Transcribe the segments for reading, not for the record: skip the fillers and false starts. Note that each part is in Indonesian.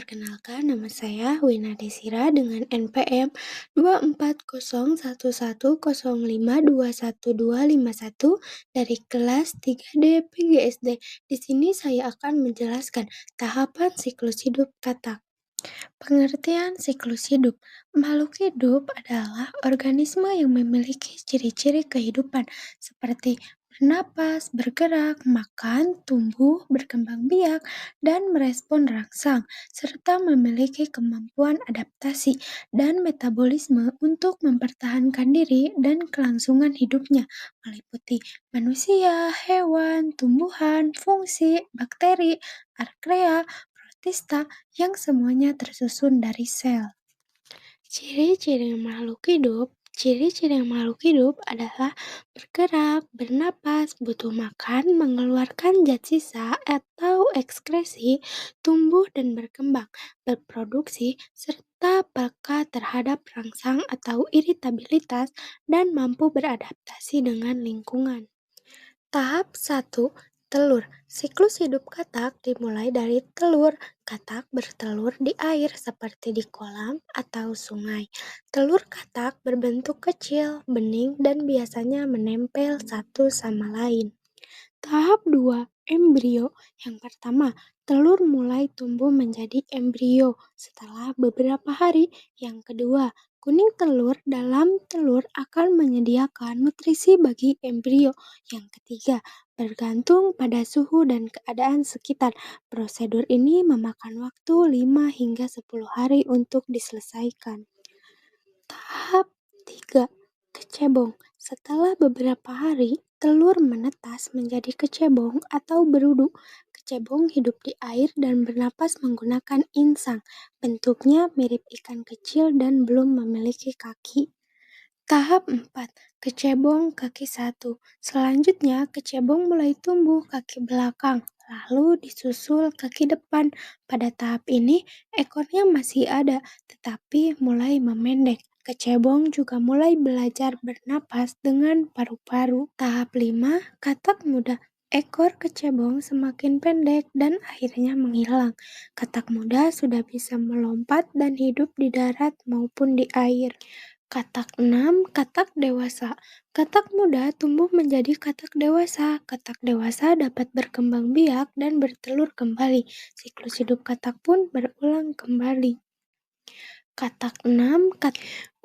Perkenalkan, nama saya Wina Desira dengan NPM 24010521251 dari kelas 3D PGSD. Di sini saya akan menjelaskan tahapan siklus hidup katak. Pengertian siklus hidup. Makhluk hidup adalah organisme yang memiliki ciri-ciri kehidupan seperti bernapas, bergerak, makan, tumbuh, berkembang biak, dan merespon rangsang, serta memiliki kemampuan adaptasi dan metabolisme untuk mempertahankan diri dan kelangsungan hidupnya, meliputi manusia, hewan, tumbuhan, fungsi, bakteri, arkrea, protista, yang semuanya tersusun dari sel. Ciri-ciri makhluk hidup adalah bergerak, bernapas, butuh makan, mengeluarkan zat sisa atau ekskresi, tumbuh dan berkembang, berproduksi, serta peka terhadap rangsang atau iritabilitas dan mampu beradaptasi dengan lingkungan. Tahap 1. Telur. Siklus hidup katak dimulai dari telur. Katak bertelur di air seperti di kolam atau sungai. Telur katak berbentuk kecil, bening, dan biasanya menempel satu sama lain. Tahap 2. Embrio. Yang pertama, telur mulai tumbuh menjadi embrio setelah beberapa hari. Yang kedua, kuning telur dalam telur akan menyediakan nutrisi bagi embrio. Yang ketiga, bergantung pada suhu dan keadaan sekitar. Prosedur ini memakan waktu 5 hingga 10 hari untuk diselesaikan. Tahap 3. Kecebong. Setelah beberapa hari, telur menetas menjadi kecebong atau berudu. Kecebong hidup di air dan bernapas menggunakan insang. Bentuknya mirip ikan kecil dan belum memiliki kaki. Tahap 4. Kecebong kaki 1. Selanjutnya, kecebong mulai tumbuh kaki belakang, lalu disusul kaki depan. Pada tahap ini, ekornya masih ada, tetapi mulai memendek. Kecebong juga mulai belajar bernapas dengan paru-paru. Tahap 5. Katak muda. Ekor kecebong semakin pendek dan akhirnya menghilang. Katak muda sudah bisa melompat dan hidup di darat maupun di air. Katak 6. Katak dewasa. Katak muda tumbuh menjadi katak dewasa. Katak dewasa dapat berkembang biak dan bertelur kembali. Siklus hidup katak pun berulang kembali. Katak 6.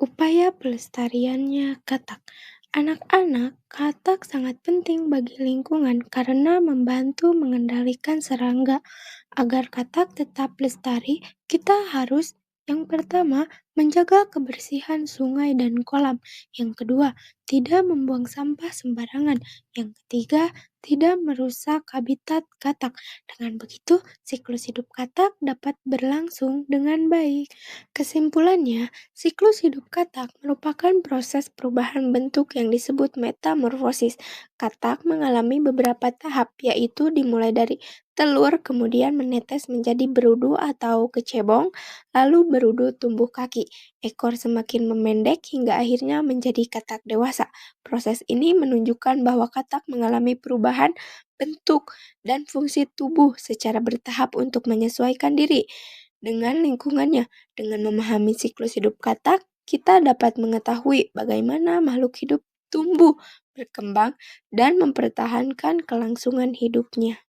Upaya pelestariannya katak. Anak-anak katak sangat penting bagi lingkungan karena membantu mengendalikan serangga. Agar katak tetap lestari, kita harus yang pertama, menjaga kebersihan sungai dan kolam. Yang kedua, tidak membuang sampah sembarangan. Yang ketiga, tidak merusak habitat katak. Dengan begitu, siklus hidup katak dapat berlangsung dengan baik. Kesimpulannya, siklus hidup katak merupakan proses perubahan bentuk yang disebut metamorfosis. Katak mengalami beberapa tahap, yaitu dimulai dari telur, kemudian menetes menjadi berudu atau kecebong, lalu berudu tumbuh kaki. Ekor semakin memendek hingga akhirnya menjadi katak dewasa. Proses ini menunjukkan bahwa katak mengalami perubahan bentuk dan fungsi tubuh secara bertahap untuk menyesuaikan diri dengan lingkungannya. Dengan memahami siklus hidup katak, kita dapat mengetahui bagaimana makhluk hidup tumbuh, berkembang, dan mempertahankan kelangsungan hidupnya.